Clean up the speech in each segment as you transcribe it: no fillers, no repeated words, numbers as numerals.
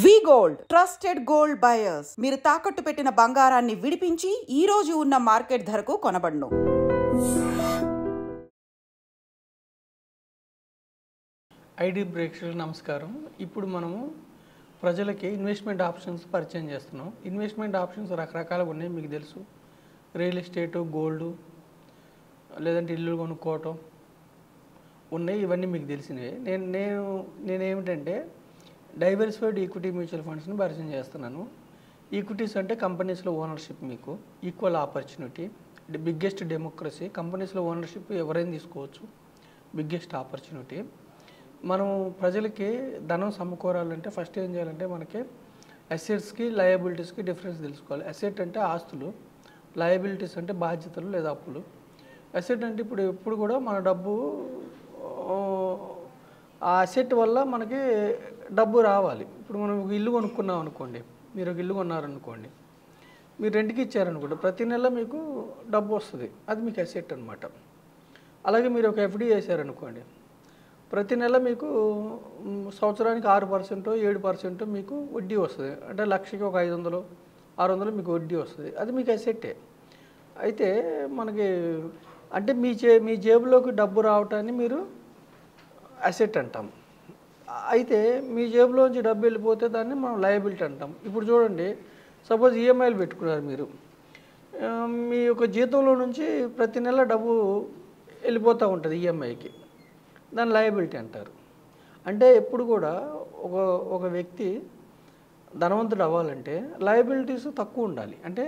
వి gold trusted gold buyers మీరు తాకట్టు పెట్టిన బంగారాన్ని విడిపించి ఈ రోజు ఉన్న మార్కెట్ ధరకు కొనబడును. ఐడి ప్రేక్షకులకు నమస్కారం. ఇప్పుడు మనము ప్రజలకి ఇన్వెస్ట్మెంట్ ఆప్షన్స్ పరిచయం చేస్తున్నాం. ఇన్వెస్ట్మెంట్ ఆప్షన్స్ రకరకాలుగా ఉన్నాయి, మీకు తెలుసు. రియల్ ఎస్టేటు, గోల్డ్, లేదంటే ఇల్లు కొనుక్కోవటం ఉన్నాయి. ఇవన్నీ మీకు తెలిసినవే. నేనేమిటంటే డైవర్సిఫైడ్ ఈక్విటీ మ్యూచువల్ ఫండ్స్ని పరిచయం చేస్తున్నాను. ఈక్విటీస్ అంటే కంపెనీస్లో ఓనర్షిప్, మీకు ఈక్వల్ ఆపర్చునిటీ, బిగ్గెస్ట్ డెమోక్రసీ. కంపెనీస్లో ఓనర్షిప్ ఎవరైనా తీసుకోవచ్చు, బిగ్గెస్ట్ ఆపర్చునిటీ. మనం ప్రజలకి ధనం సమకూరాలంటే ఫస్ట్ ఏం చేయాలంటే మనకి అసెట్స్కి లయబిలిటీస్కి డిఫరెన్స్ తెలుసుకోవాలి. అసెట్ అంటే ఆస్తులు, లయబిలిటీస్ అంటే బాధ్యతలు లేదా అప్పులు. అసెట్ అంటే ఎప్పుడు కూడా మన డబ్బు, ఆ అసెట్ వల్ల మనకి డబ్బు రావాలి. ఇప్పుడు మనం ఒక ఇల్లు కొనుక్కున్నాం అనుకోండి, మీరు ఒక ఇల్లు కొన్నారనుకోండి, మీరు రెంట్కి ఇచ్చారనుకోండి, ప్రతి నెల మీకు డబ్బు వస్తుంది, అది మీకు అసెట్ అనమాట. అలాగే మీరు ఒక ఎఫ్డి చేశారనుకోండి, ప్రతి నెల మీకు సంవత్సరానికి 6%, 7% మీకు వడ్డీ వస్తుంది. అంటే లక్షకి ఒక 500, 600 మీకు వడ్డీ వస్తుంది, అది మీకు అసెట్టే. అయితే మనకి అంటే మీ జేబులోకి డబ్బు రావటాన్ని మీరు అసెట్ అంటాం. అయితే మీ జేబులోంచి డబ్బు వెళ్ళిపోతే దాన్ని మనం లయబిలిటీ అంటాం. ఇప్పుడు చూడండి, సపోజ్ ఈఎంఐలు పెట్టుకున్నారు మీరు, మీ యొక్క జీతంలో నుంచి ప్రతి నెల డబ్బు వెళ్ళిపోతూ ఉంటుంది ఈఎంఐకి, దాన్ని లయబిలిటీ అంటారు. అంటే ఎప్పుడు కూడా ఒక వ్యక్తి ధనవంతుడు అవ్వాలంటే లయబిలిటీస్ తక్కువ ఉండాలి. అంటే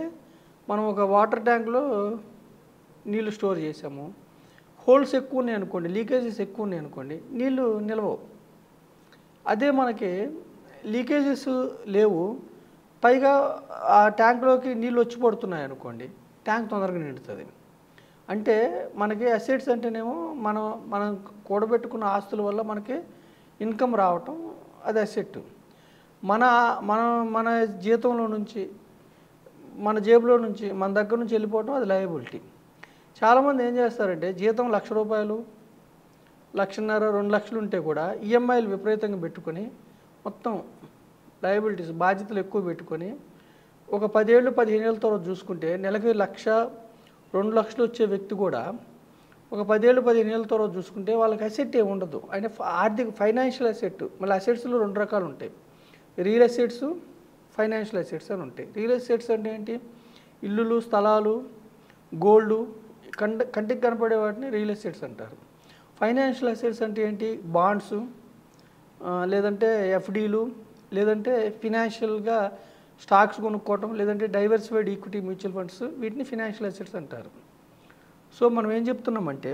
మనం ఒక వాటర్ ట్యాంక్లో నీళ్ళు స్టోర్ చేసాము, హోల్స్ ఎక్కువ ఉన్నాయి అనుకోండి, లీకేజెస్ ఎక్కువ ఉన్నాయి అనుకోండి, నీళ్ళు నిలవవు. అదే మనకి లీకేజెస్ లేవు, పైగా ఆ ట్యాంక్లోకి నీళ్ళు వచ్చి పడుతున్నాయి అనుకోండి, ట్యాంక్ తొందరగా నిండుతుంది. అంటే మనకి అసెట్స్ అంటేనేమో మనం కూడబెట్టుకున్న ఆస్తుల వల్ల మనకి ఇన్కమ్ రావటం, అది అసెట్. మన జీతంలో నుంచి, మన జేబులో నుంచి, మన దగ్గర నుంచి వెళ్ళిపోవటం, అది లయబిలిటీ. చాలామంది ఏం చేస్తారంటే జీతం ₹1,00,000, 1,50,000, 2 లక్షలు ఉంటే కూడా ఈఎంఐలు విపరీతంగా పెట్టుకొని మొత్తం లయబిలిటీస్, బాధ్యతలు ఎక్కువ పెట్టుకొని ఒక 10 ఏళ్ళు 15 ఏళ్ళ తర్వాత చూసుకుంటే నెలకి 1,00,000, 2 లక్షలు వచ్చే వ్యక్తి కూడా ఒక 10 ఏళ్ళు 15 ఏళ్ళ తర్వాత చూసుకుంటే వాళ్ళకి అసెట్ ఏమి ఉండదు. ఆయన ఫైనాన్షియల్ అసెట్. మళ్ళీ అసెట్స్లో 2 రకాలు ఉంటాయి, రియల్ అసెట్స్, ఫైనాన్షియల్ అసెట్స్ అని ఉంటాయి. రియల్ అసెట్స్ అంటే ఏంటి? ఇల్లులు, స్థలాలు, గోల్డ్, కంటికి కనపడే వాటిని రియల్ ఎస్టేట్స్ అంటారు. ఫైనాన్షియల్ అసెట్స్ అంటే ఏంటి? బాండ్స్, లేదంటే ఎఫ్డీలు, లేదంటే ఫినాన్షియల్గా స్టాక్స్ కొనుక్కోవటం, లేదంటే డైవర్సిఫైడ్ ఈక్విటీ మ్యూచువల్ ఫండ్స్, వీటిని ఫినాన్షియల్ అసెట్స్ అంటారు. సో మనం ఏం చెప్తున్నామంటే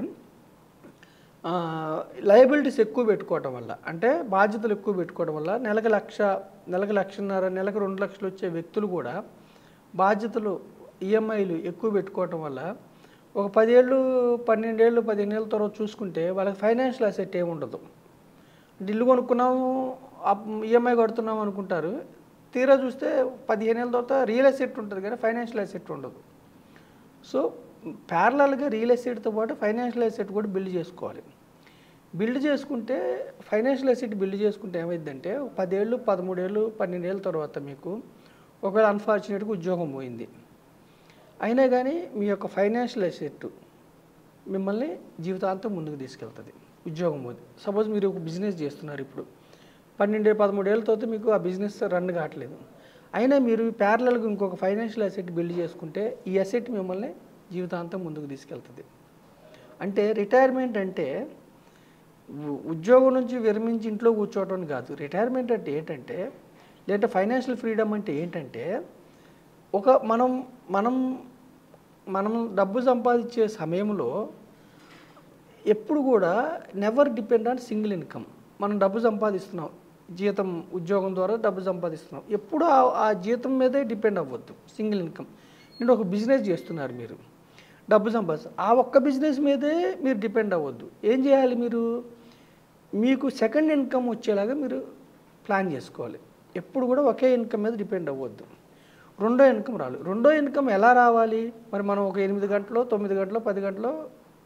లయబిలిటీస్ ఎక్కువ పెట్టుకోవటం వల్ల, అంటే బాధ్యతలు ఎక్కువ పెట్టుకోవడం వల్ల నెలకు 1,00,000, నెలకు 1,50,000, నెలకు 2 లక్షలు వచ్చే వ్యక్తులు కూడా బాధ్యతలు, ఈఎంఐలు ఎక్కువ పెట్టుకోవటం వల్ల ఒక 10 ఏళ్ళు 12 ఏళ్ళు 15 ఏళ్ళ తర్వాత చూసుకుంటే వాళ్ళకి ఫైనాన్షియల్ అసెట్ ఏమి ఉండదు. అంటే ఇల్లు కొనుక్కున్నాము, ఈఎంఐ కడుతున్నాము అనుకుంటారు, తీరా చూస్తే 15 ఏళ్ళ తర్వాత రియల్ ఎస్టేట్ ఉంటుంది కానీ ఫైనాన్షియల్ అసెట్ ఉండదు. సో ప్యారలల్గా రియల్ ఎస్టేట్తో పాటు ఫైనాన్షియల్ అసెట్ కూడా బిల్డ్ చేసుకోవాలి. బిల్డ్ చేసుకుంటే, ఫైనాన్షియల్ అసెట్ బిల్డ్ చేసుకుంటే ఏమైందంటే 10 ఏళ్ళు 13 ఏళ్ళు 12 ఏళ్ళ తర్వాత మీకు ఒకవేళ అన్ఫార్చునేట్గా ఉద్యోగం పోయింది, అయినా కానీ మీ యొక్క ఫైనాన్షియల్ అసెట్ మిమ్మల్ని జీవితాంతం ముందుకు తీసుకెళ్తుంది. ఉద్యోగం పోదు. సపోజ్ మీరు ఒక బిజినెస్ చేస్తున్నారు, ఇప్పుడు 12-13 ఏళ్ళ తర్వాత మీకు ఆ బిజినెస్ రన్ కావట్లేదు, అయినా మీరు ప్యారలల్గా ఇంకొక ఫైనాన్షియల్ అసెట్ బిల్డ్ చేసుకుంటే ఈ అసెట్ మిమ్మల్ని జీవితాంతం ముందుకు తీసుకెళ్తుంది. అంటే రిటైర్మెంట్ అంటే ఉద్యోగం నుంచి విరమించి ఇంట్లో కూర్చోవడం కాదు. రిటైర్మెంట్ అంటే ఏంటంటే, లేదంటే ఫైనాన్షియల్ ఫ్రీడమ్ అంటే ఏంటంటే, మనం డబ్బు సంపాదించే సమయంలో ఎప్పుడు కూడా never depend on single income. మనం డబ్బు సంపాదిస్తున్నాం, జీతం, ఉద్యోగం ద్వారా డబ్బు సంపాదిస్తున్నాం, ఎప్పుడు ఆ జీతం మీదే డిపెండ్ అవ్వద్దు, సింగిల్ ఇన్కమ్. నేను ఒక బిజినెస్ చేస్తున్నారు, మీరు డబ్బు సంపాదిస్తారు, ఆ ఒక్క బిజినెస్ మీదే మీరు డిపెండ్ అవ్వద్దు. ఏం చేయాలి? మీకు సెకండ్ ఇన్కమ్ వచ్చేలాగా మీరు ప్లాన్ చేసుకోవాలి. ఎప్పుడు కూడా ఒకే ఇన్కమ్ మీద డిపెండ్ అవ్వద్దు. రెండో ఇన్కమ్ రావాలి. రెండో ఇన్కమ్ ఎలా రావాలి? మరి మనం ఒక 8 గంటలో 9 గంటలో 10 గంటలో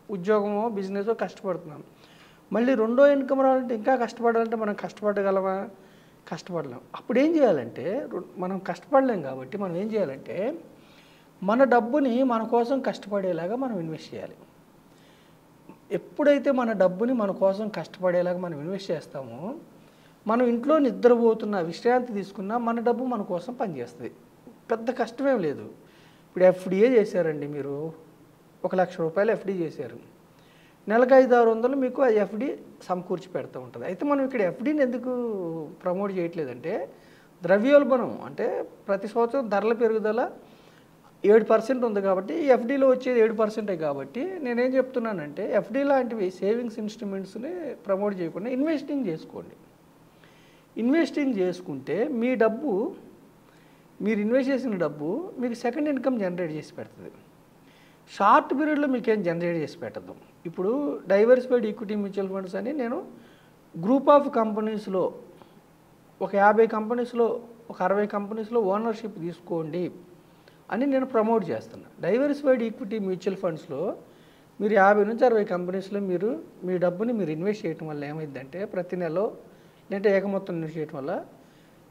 ఉద్యోగమో బిజినెసో కష్టపడుతున్నాం, మళ్ళీ రెండో ఇన్కమ్ రావాలంటే, ఇంకా కష్టపడాలంటే మనం కష్టపడగలమా? కష్టపడలేం. అప్పుడు ఏం చేయాలంటే మనం కష్టపడలేం కాబట్టి మనం ఏం చేయాలంటే మన డబ్బుని మన కోసం కష్టపడేలాగా మనం ఇన్వెస్ట్ చేయాలి. ఎప్పుడైతే మన డబ్బుని మన కోసం కష్టపడేలాగా మనం ఇన్వెస్ట్ చేస్తామో, మనం ఇంట్లో నిద్రపోతున్న విశ్రాంతి తీసుకున్నా మన డబ్బు మన కోసం పనిచేస్తుంది. పెద్ద కష్టమేం లేదు. ఇప్పుడు ఎఫ్డీఏ చేశారండి, మీరు ₹1,00,000 ఎఫ్డీ చేశారు, నెలకు 500-600 మీకు ఆ ఎఫ్డీ సమకూర్చి పెడుతూ ఉంటుంది. అయితే మనం ఇక్కడ ఎఫ్డీని ఎందుకు ప్రమోట్ చేయట్లేదంటే, ద్రవ్యోల్బణం అంటే ప్రతి సంవత్సరం ధరల పెరుగుదల 7% ఉంది కాబట్టి ఎఫ్డీలో వచ్చేది 7% కాబట్టి నేనేం చెప్తున్నానంటే ఎఫ్డీ లాంటివి సేవింగ్స్ ఇన్స్ట్రుమెంట్స్ని ప్రమోట్ చేయకుండా ఇన్వెస్టింగ్ చేసుకోండి. ఇన్వెస్టింగ్ చేసుకుంటే మీ డబ్బు, మీరు ఇన్వెస్ట్ చేసిన డబ్బు మీకు సెకండ్ ఇన్కమ్ జనరేట్ చేసి పెడుతుంది. షార్ట్ పీరియడ్లో మీకేం జనరేట్ చేసి పెట్టదు. ఇప్పుడు డైవర్సిఫైడ్ ఈక్విటీ మ్యూచువల్ ఫండ్స్ అని నేను గ్రూప్ ఆఫ్ కంపెనీస్లో ఒక 50 కంపెనీస్లో ఒక 60 కంపెనీస్లో ఓనర్షిప్ తీసుకోండి అని నేను ప్రమోట్ చేస్తున్నా. డైవర్సిఫైడ్ ఈక్విటీ మ్యూచువల్ ఫండ్స్లో మీరు 50 నుంచి 60 కంపెనీస్లో మీరు మీ డబ్బుని మీరు ఇన్వెస్ట్ చేయడం వల్ల ఏమైందంటే ప్రతి నెలలో లేదంటే ఏకమొత్తం ఇన్వెస్ట్ చేయడం వల్ల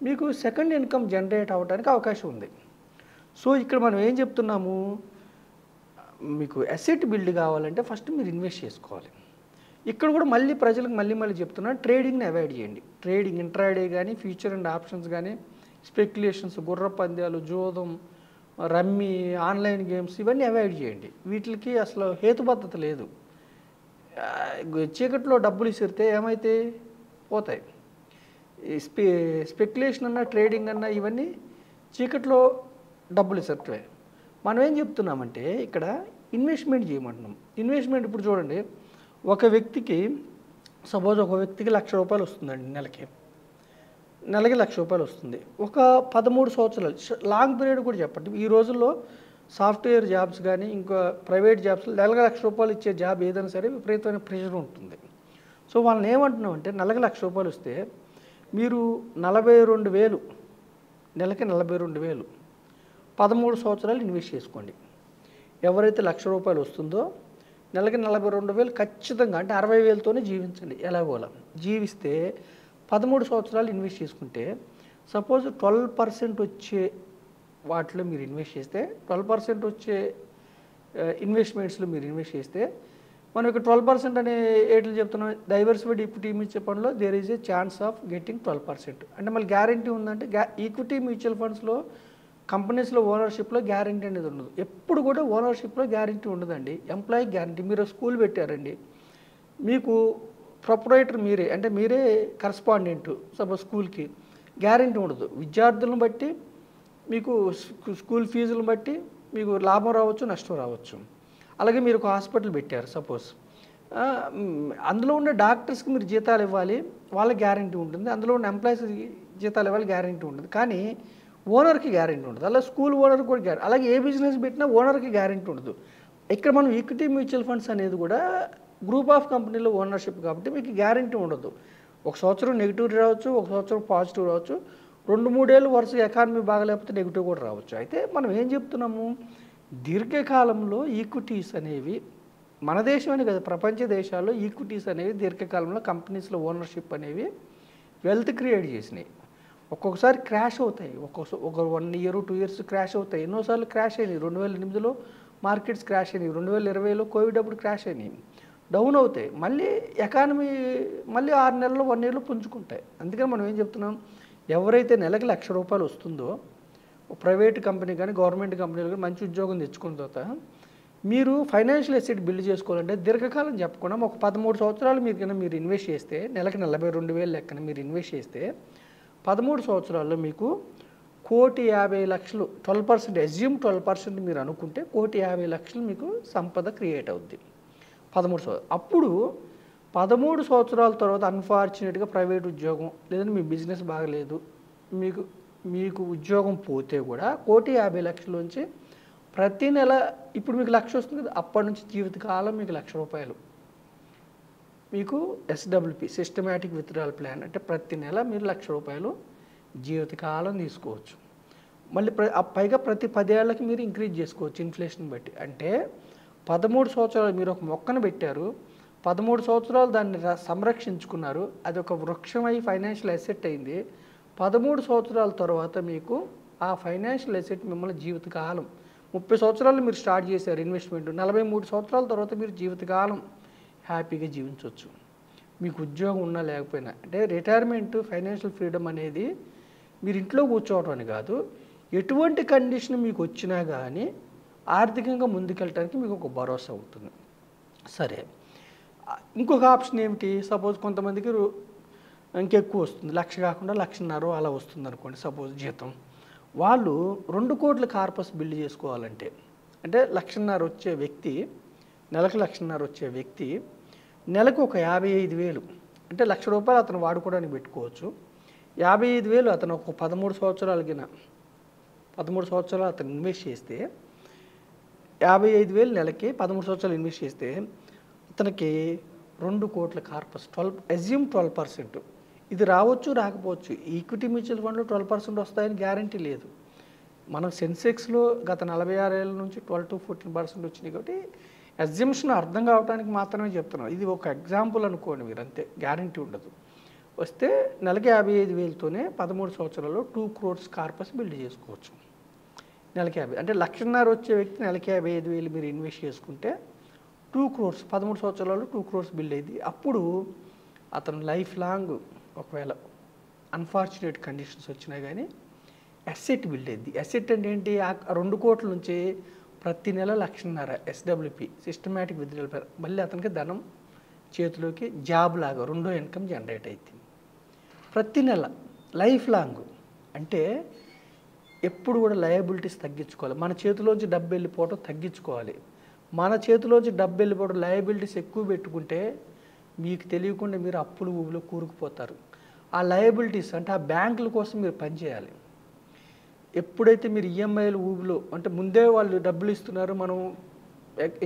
మీకు సెకండ్ ఇన్కమ్ జనరేట్ అవ్వడానికి అవకాశం ఉంది. సో ఇక్కడ మనం ఏం చెప్తున్నాము, మీకు అసెట్ బిల్డ్ కావాలంటే ఫస్ట్ మీరు ఇన్వెస్ట్ చేసుకోవాలి. ఇక్కడ కూడా మళ్ళీ ప్రజలకు మళ్ళీ చెప్తున్నా, ట్రేడింగ్ని అవాయిడ్ చేయండి. ట్రేడింగ్ ఇంట్రాడే కానీ ఫ్యూచర్ అండ్ ఆప్షన్స్ కానీ స్పెక్యులేషన్స్, గుర్ర పందాలు, జోదం, రమ్మీ, ఆన్లైన్ గేమ్స్ ఇవన్నీ అవాయిడ్ చేయండి. వీటికి అసలు హేతుబద్ధత లేదు. చీకట్లో డబ్బులు ఇసిరితే ఏమైతే పోతాయి. స్పెక్యులేషన్ అన్నా ట్రేడింగ్ అన్నా ఇవన్నీ చీకట్లో డబ్బులు ఇసరితే. మనం ఏం చెప్తున్నామంటే ఇక్కడ ఇన్వెస్ట్మెంట్ చేయమంటున్నాం. ఇన్వెస్ట్మెంట్ ఇప్పుడు చూడండి, ఒక వ్యక్తికి సపోజ్ ఒక వ్యక్తికి ₹1,00,000 వస్తుందండి, నెలకి ₹1,00,000 వస్తుంది. ఒక 13 సంవత్సరాలు లాంగ్ పీరియడ్ కూడా చెప్పండి. ఈ రోజుల్లో సాఫ్ట్వేర్ జాబ్స్ కానీ ఇంకా ప్రైవేట్ జాబ్స్ నెలకు ₹1,00,000 ఇచ్చే జాబ్ ఏదైనా సరే విపరీతమైన ప్రెషర్ ఉంటుంది. సో వాళ్ళని ఏమంటున్నాం అంటే నెలకు ₹1,00,000 వస్తే మీరు 42,000 నెలకి 42,000 13 సంవత్సరాలు ఇన్వెస్ట్ చేసుకోండి. ఎవరైతే ₹1,00,000 వస్తుందో నెలకి 42,000 ఖచ్చితంగా అంటే 60,000తోనే జీవించండి. ఎలాగోలా జీవిస్తే 13 సంవత్సరాలు ఇన్వెస్ట్ చేసుకుంటే సపోజ్ 12% వచ్చే వాటిలో మీరు ఇన్వెస్ట్ చేస్తే 12% వచ్చే ఇన్వెస్ట్మెంట్స్లో మీరు ఇన్వెస్ట్ చేస్తే మనం ఇక్కడ 12% అనే ఏట్లు చెప్తున్నాం. డైవర్సిఫైడ్ ఈక్విటీ మ్యూచువల్ ఫండ్లో there is a chance of getting 12%. అంటే మళ్ళీ గ్యారంటీ ఉందంటే ఈక్విటీ మ్యూచువల్ ఫండ్స్లో కంపెనీస్లో ఓనర్షిప్లో గ్యారంటీ అనేది ఉండదు. ఎప్పుడు కూడా ఓనర్షిప్లో గ్యారంటీ ఉండదండి. Employee guarantee. మీరు స్కూల్ పెట్టారండి, మీకు ప్రొపరేటర్ మీరే, అంటే మీరే కరస్పాండెంట్ సపోజ్ స్కూల్కి, గ్యారంటీ ఉండదు. విద్యార్థులను బట్టి మీకు స్కూల్ ఫీజులను బట్టి మీకు లాభం రావచ్చు, నష్టం రావచ్చు. అలాగే మీరు ఒక హాస్పిటల్ పెట్టారు సపోజ్, అందులో ఉన్న డాక్టర్స్కి మీరు జీతాలు ఇవ్వాలి, వాళ్ళకి గ్యారంటీ ఉంటుంది. అందులో ఉన్న ఎంప్లాయీస్కి జీతాలు ఇవ్వాలి, గ్యారంటీ ఉంటుంది. కానీ ఓనర్కి గ్యారంటీ ఉండదు. అలా స్కూల్ ఓనర్కి కూడా గ్యారంటీ. అలాగే ఏ బిజినెస్ పెట్టినా ఓనర్కి గ్యారంటీ ఉండదు. ఇక్కడ మనం ఈక్విటీ మ్యూచువల్ ఫండ్స్ అనేది కూడా గ్రూప్ ఆఫ్ కంపెనీలో ఓనర్షిప్ కాబట్టి మీకు గ్యారంటీ ఉండదు. ఒక సంవత్సరం నెగిటివ్ రావచ్చు, ఒక సంవత్సరం పాజిటివ్ రావచ్చు, 2-3 ఏళ్ళు వరుసగా ఎకానమీ బాగలేకపోతే నెగిటివ్ కూడా రావచ్చు. అయితే మనం ఏం చెప్తున్నాము, దీర్ఘకాలంలో ఈక్విటీస్ అనేవి మన దేశం అని కదా, ప్రపంచ దేశాల్లో ఈక్విటీస్ అనేవి దీర్ఘకాలంలో కంపెనీస్లో ఓనర్షిప్ అనేవి వెల్త్ క్రియేట్ చేసినాయి. ఒక్కొక్కసారి క్రాష్ అవుతాయి, ఒక 1 year 2 years క్రాష్ అవుతాయి. ఎన్నోసార్లు క్రాష్ అయినాయి. 2008లో మార్కెట్స్ క్రాష్ అయినాయి, 2020లో కోవిడ్ అప్పుడు క్రాష్ అయినాయి, డౌన్ అవుతాయి. మళ్ళీ ఎకానమీ మళ్ళీ 6 నెలలు 1 yearలో పుంజుకుంటాయి. అందుకని మనం ఏం చెప్తున్నాం, ఎవరైతే నెలకి ₹1,00,000 వస్తుందో ప్రైవేట్ కంపెనీ కానీ గవర్నమెంట్ కంపెనీలు కానీ మంచి ఉద్యోగం తెచ్చుకున్న తర్వాత మీరు ఫైనాన్షియల్ అసెట్ బిల్డ్ చేసుకోవాలంటే దీర్ఘకాలం చెప్పకుండా ఒక 13 సంవత్సరాలు మీరు ఇన్వెస్ట్ చేస్తే నెలకి 42,000 లెక్కన మీరు ఇన్వెస్ట్ చేస్తే 13 సంవత్సరాల్లో మీకు 1,50,00,000 12% అజ్యూమ్ 12% మీరు అనుకుంటే 1,50,00,000 మీకు సంపద క్రియేట్ అవుద్ది 13 సంవత్సరాలు. అప్పుడు 13 సంవత్సరాల తర్వాత అన్ఫార్చునేట్గా ప్రైవేట్ ఉద్యోగం లేదంటే మీ బిజినెస్ బాగలేదు, మీకు ఉద్యోగం పోతే కూడా 1,50,00,000 నుంచి ప్రతి నెల ఇప్పుడు మీకు 1,00,000 వస్తుంది కదా, అప్పటి నుంచి జీవితకాలం మీకు ₹1,00,000 మీకు SWP సిస్టమాటిక్ విత్డ్రాల్ ప్లాన్ అంటే ప్రతి నెల మీరు ₹1,00,000 జీవితకాలం తీసుకోవచ్చు. మళ్ళీ పైగా ప్రతి 10 ఏళ్ళకి మీరు ఇంక్రీజ్ చేసుకోవచ్చు ఇన్ఫ్లేషన్ బట్టి. అంటే 13 సంవత్సరాలు మీరు ఒక మొక్కను పెట్టారు, 13 సంవత్సరాలు దాన్ని సంరక్షించుకున్నారు, అది ఒక వృక్షమై ఫైనాన్షియల్ అసెట్ అయింది. 13 సంవత్సరాల తర్వాత మీకు ఆ ఫైనాన్షియల్ అసెట్ మిమ్మల్ని జీవితకాలం 30 సంవత్సరాలు మీరు స్టార్ట్ చేశారు ఇన్వెస్ట్మెంట్, 43 సంవత్సరాల తర్వాత మీరు జీవితకాలం హ్యాపీగా జీవించవచ్చు. మీకు ఉద్యోగం ఉన్నా లేకపోయినా. అంటే రిటైర్మెంట్ ఫైనాన్షియల్ ఫ్రీడమ్ అనేది మీరు ఇంట్లో కూర్చోవడం అని కాదు, ఎటువంటి కండిషన్ మీకు వచ్చినా కానీ ఆర్థికంగా ముందుకెళ్ళడానికి మీకు ఒక భరోసా ఉంటుంది. సరే, ఇంకొక ఆప్షన్ ఏమిటి? సపోజ్ కొంతమందికి ఇంకెక్కువ వస్తుంది, 1,00,000 కాకుండా 1,50,000 అలా వస్తుంది అనుకోండి సపోజ్ జీతం. వాళ్ళు 2 కోట్ల కార్పస్ బిల్డ్ చేసుకోవాలంటే, అంటే 1,50,000 వచ్చే వ్యక్తి, నెలకు 1,50,000 వచ్చే వ్యక్తి నెలకు ఒక 55,000, అంటే ₹1,00,000 అతను వాడుకోవడానికి పెట్టుకోవచ్చు. 55,000 అతను ఒక 13 సంవత్సరాలు అతను ఇన్వెస్ట్ చేస్తే, 55,000 నెలకి 13 సంవత్సరాలు ఇన్వెస్ట్ చేస్తే అతనికి 2 కోట్ల కార్పస్, 12% ఇది రావచ్చు రాకపోవచ్చు. ఈక్విటీ మ్యూచువల్ ఫండ్లో 12% వస్తాయని గ్యారంటీ లేదు. మనం సెన్సెక్స్లో గత 46 ఏళ్ళ నుంచి 12 to 14% వచ్చినాయి. కాబట్టి అజ్యూమ్షన్ అర్థం కావడానికి మాత్రమే చెప్తున్నాను. ఇది ఒక ఎగ్జాంపుల్ అనుకోండి మీరు, అంతే, గ్యారంటీ ఉండదు. వస్తే నెలకి 55,000తోనే 13 సంవత్సరాల్లో 2 crores కార్పస్ బిల్డ్ చేసుకోవచ్చు. నెలకి 50, అంటే 1,50,000 వచ్చే వ్యక్తి నెలకి 55,000 మీరు ఇన్వెస్ట్ చేసుకుంటే 2 crores 13 సంవత్సరాల్లో 2 crores బిల్డ్ అయింది. అప్పుడు అతను లైఫ్ లాంగ్, ఒకవేళ అన్ఫార్చునేట్ కండిషన్స్ వచ్చినా కానీ అసెట్ బిల్డ్ అయింది. అసెట్ అంటే ఏంటి? ఆ 2 కోట్ల నుంచి ప్రతి నెల 1,50,000 SWP, సిస్టమేటిక్ విత్డ్రాయల్, మళ్ళీ అతనికి ధనం చేతిలోకి జాబ్ లాగా రెండో ఇన్కమ్ జనరేట్ అవుతుంది ప్రతి నెల లైఫ్ లాంగ్. అంటే ఎప్పుడు కూడా లయబిలిటీస్ తగ్గించుకోవాలి. మన చేతిలోంచి డబ్బు వెళ్ళిపోవడం తగ్గించుకోవాలి. మన చేతిలోంచి డబ్బు వెళ్ళిపోవడం, లయబిలిటీస్ ఎక్కువ పెట్టుకుంటే మీకు తెలియకుండా మీరు అప్పులు ఊబిలో కూరుకుపోతారు. ఆ లయబిలిటీస్ అంటే ఆ బ్యాంకుల కోసం మీరు పనిచేయాలి. ఎప్పుడైతే మీరు ఈఎంఐలు ఊబిలో, అంటే ముందే వాళ్ళు డబ్బులు ఇస్తున్నారు మనం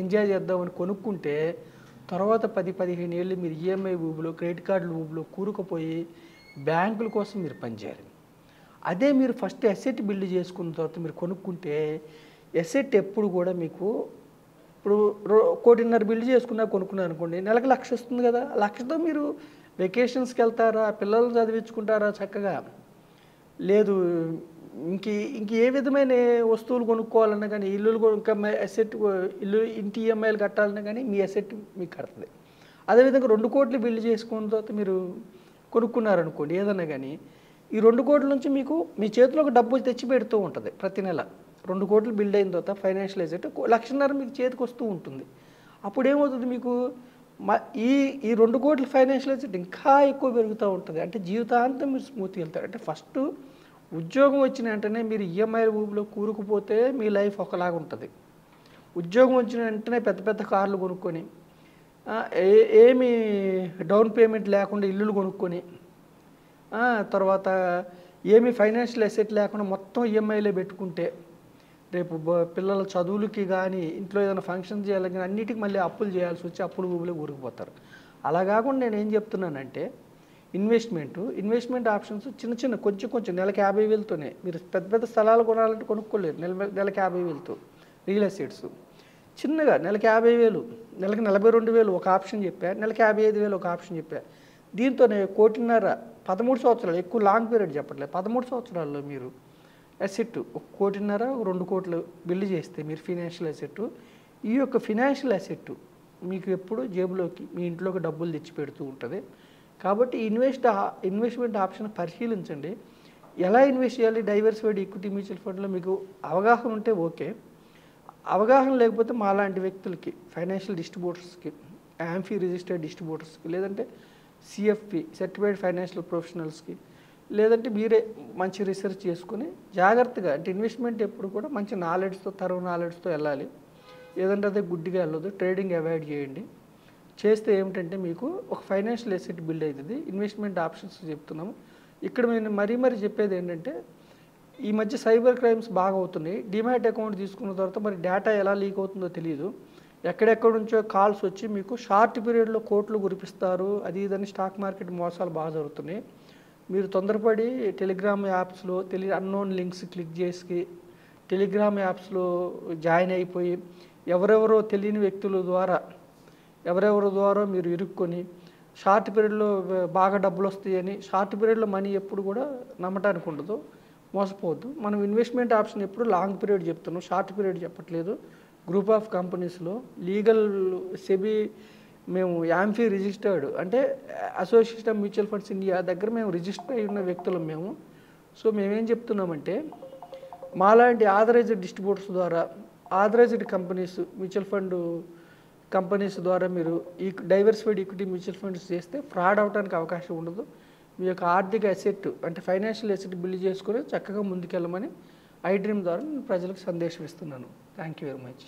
ఎంజాయ్ చేద్దామని కొనుక్కుంటే, తర్వాత 10-15 ఏళ్ళు మీరు ఈఎంఐ ఊబిలో, క్రెడిట్ కార్డుల ఊబిలో కూరుకుపోయి బ్యాంకుల కోసం మీరు పనిచేయాలి. అదే మీరు ఫస్ట్ అసెట్ బిల్డ్ చేసుకున్న తర్వాత మీరు కొనుక్కుంటే, అసెట్ ఎప్పుడు కూడా మీకు, ఇప్పుడు 1.5 కోటి బిల్డ్ చేసుకున్నా కొనుక్కున్నారు అనుకోండి, నెలకు 1,00,000 వస్తుంది కదా. 1,00,000తో మీరు వెకేషన్స్కి వెళ్తారా, పిల్లలు చదివించుకుంటారా చక్కగా? లేదు, ఇంక ఏ విధమైన వస్తువులు కొనుక్కోవాలన్నా కానీ, ఇంకా అసెట్, ఇంటి ఈఎంఐలు కట్టాలన్నా కానీ మీ అసెట్ మీకు కడుతుంది. అదేవిధంగా 2 కోట్లు బిల్డ్ చేసుకున్న తర్వాత మీరు కొనుక్కున్నారనుకోండి ఏదన్నా కానీ, ఈ 2 కోట్ల నుంచి మీకు మీ చేతిలోకి డబ్బు తెచ్చి పెడుతూ ఉంటుంది ప్రతి నెల. 2 కోట్లు బిల్డ్ అయిన తర్వాత ఫైనాన్షియల్ అసెట్ 1,50,000 మీకు చేతికి వస్తూ ఉంటుంది. అప్పుడు ఏమవుతుంది మీకు, ఈ 2 కోట్ల ఫైనాన్షియల్ అసెట్ ఇంకా ఎక్కువ పెరుగుతూ ఉంటుంది. అంటే జీవితాంతం మీరు స్మూత్గా వెళ్తారు. అంటే ఫస్ట్ ఉద్యోగం వచ్చిన వెంటనే మీరు ఈఎంఐ ఊబిలో కూరుకుపోతే మీ లైఫ్ ఒకలాగా ఉంటుంది. ఉద్యోగం వచ్చిన వెంటనే పెద్ద పెద్ద కార్లు కొనుక్కొని, ఏమి డౌన్ పేమెంట్ లేకుండా ఇల్లులు కొనుక్కొని, తర్వాత ఏమి ఫైనాన్షియల్ అసెట్ లేకుండా మొత్తం ఈఎంఐలే పెట్టుకుంటే, రేపు పిల్లల చదువులకి కానీ, ఇంట్లో ఏదైనా ఫంక్షన్ చేయాలని కానీ అన్నిటికీ మళ్ళీ అప్పులు చేయాల్సి వచ్చి అప్పులు ఊబిలో కూరుకుపోతారు. అలా కాకుండా నేను ఏం చెప్తున్నానంటే, ఇన్వెస్ట్మెంట్ ఆప్షన్స్ చిన్న కొంచెం నెలకి 50,000తోనే మీరు పెద్ద పెద్ద స్థలాలు కొనాలంటే కొనుక్కోలేరు. నెలకి 50,000తో రియల్ ఎస్టేట్స్ చిన్నగా నెలకి 50,000, నెలకి 42,000 ఒక ఆప్షన్ చెప్పా, నెలకి 55,000 ఒక ఆప్షన్ చెప్పా. దీంతోనే 1.5 కోటి 13 సంవత్సరాలు, ఎక్కువ లాంగ్ పీరియడ్ చెప్పట్లేదు, 13 సంవత్సరాల్లో మీరు అసెట్ 1.5 కోటి 2 కోట్లు బిల్డ్ చేస్తే మీరు ఫినాన్షియల్ అసెట్, ఈ యొక్క ఫినాన్షియల్ అసెట్ మీకు ఎప్పుడు జేబులోకి, మీ ఇంట్లోకి డబ్బులు తెచ్చిపెడుతూ ఉంటుంది. కాబట్టి ఇన్వెస్ట్మెంట్ ఆప్షన్ పరిశీలించండి. ఎలా ఇన్వెస్ట్ చేయాలి? డైవర్సిఫైడ్ ఈక్విటీ మ్యూచువల్ ఫండ్లో మీకు అవగాహన ఉంటే ఓకే. అవగాహన లేకపోతే మాలాంటి వ్యక్తులకి, ఫైనాన్షియల్ డిస్ట్రిబ్యూటర్స్కి, యాంఫీ రిజిస్టర్డ్ డిస్ట్రిబ్యూటర్స్కి, లేదంటే సిఎఫ్పి సర్టిఫైడ్ ఫైనాన్షియల్ ప్రొఫెషనల్స్కి, లేదంటే మీరే మంచి రీసెర్చ్ చేసుకుని జాగ్రత్తగా, అంటే ఇన్వెస్ట్మెంట్ ఎప్పుడు కూడా మంచి నాలెడ్జ్తో, తరువు నాలెడ్జ్తో వెళ్ళాలి. ఏదంటే అదే గుడ్డిగా వెళ్ళదు. ట్రేడింగ్ అవాయిడ్ చేయండి. చేస్తే ఏమిటంటే మీకు ఒక ఫైనాన్షియల్ అసెట్ బిల్డ్ అవుతుంది. ఇన్వెస్ట్మెంట్ ఆప్షన్స్ చెప్తున్నాము. ఇక్కడ నేను మరీ చెప్పేది ఏంటంటే, ఈ మధ్య సైబర్ క్రైమ్స్ బాగా అవుతున్నాయి. డిమాట్ అకౌంట్ తీసుకున్న తర్వాత మరి డేటా ఎలా లీక్ అవుతుందో తెలియదు. ఎక్కడెక్కడ నుంచో కాల్స్ వచ్చి మీకు షార్ట్ పీరియడ్లో కోట్లు కురిపిస్తారు, అది ఇదని స్టాక్ మార్కెట్ మోసాలు బాగా జరుగుతున్నాయి. మీరు తొందరపడి టెలిగ్రామ్ యాప్స్లో అన్నోన్ లింక్స్ క్లిక్ చేసి టెలిగ్రామ్ యాప్స్లో జాయిన్ అయిపోయి ఎవరెవరో తెలియని వ్యక్తుల ద్వారా మీరు ఇరుక్కొని షార్ట్ పీరియడ్లో బాగా డబ్బులు వస్తాయని షార్ట్ పీరియడ్లో మనీ ఎప్పుడు కూడా నమ్మటానికి ఉండదు, మోసపోవద్దు. మనం ఇన్వెస్ట్మెంట్ ఆప్షన్ ఎప్పుడు లాంగ్ పీరియడ్ చెప్తున్నాం, షార్ట్ పీరియడ్ చెప్పట్లేదు. గ్రూప్ ఆఫ్ కంపెనీస్లో లీగల్ సెబీ మేము యాంఫీ రిజిస్టర్డ్ అంటే association of mutual funds India దగ్గర మేము రిజిస్టర్ అయి ఉన్న వ్యక్తులం మేము. సో మేమేం చెప్తున్నామంటే మాలాంటి ఆథరైజ్డ్ డిస్ట్రిబ్యూటర్స్ ద్వారా authorised companies mutual fund companies ద్వారా మీరు ఈ డైవర్సిఫైడ్ ఈక్విటీ మ్యూచువల్ ఫండ్స్ చేస్తే ఫ్రాడ్ అవడానికి అవకాశం ఉండదు. మీ యొక్క ఆర్థిక అసెట్ అంటే ఫైనాన్షియల్ అసెట్ బిల్డ్ చేసుకొని చక్కగా ముందుకెళ్ళమని ఐ డ్రీమ్ ద్వారా నేను ప్రజలకు సందేశం ఇస్తున్నాను. Thank you very much.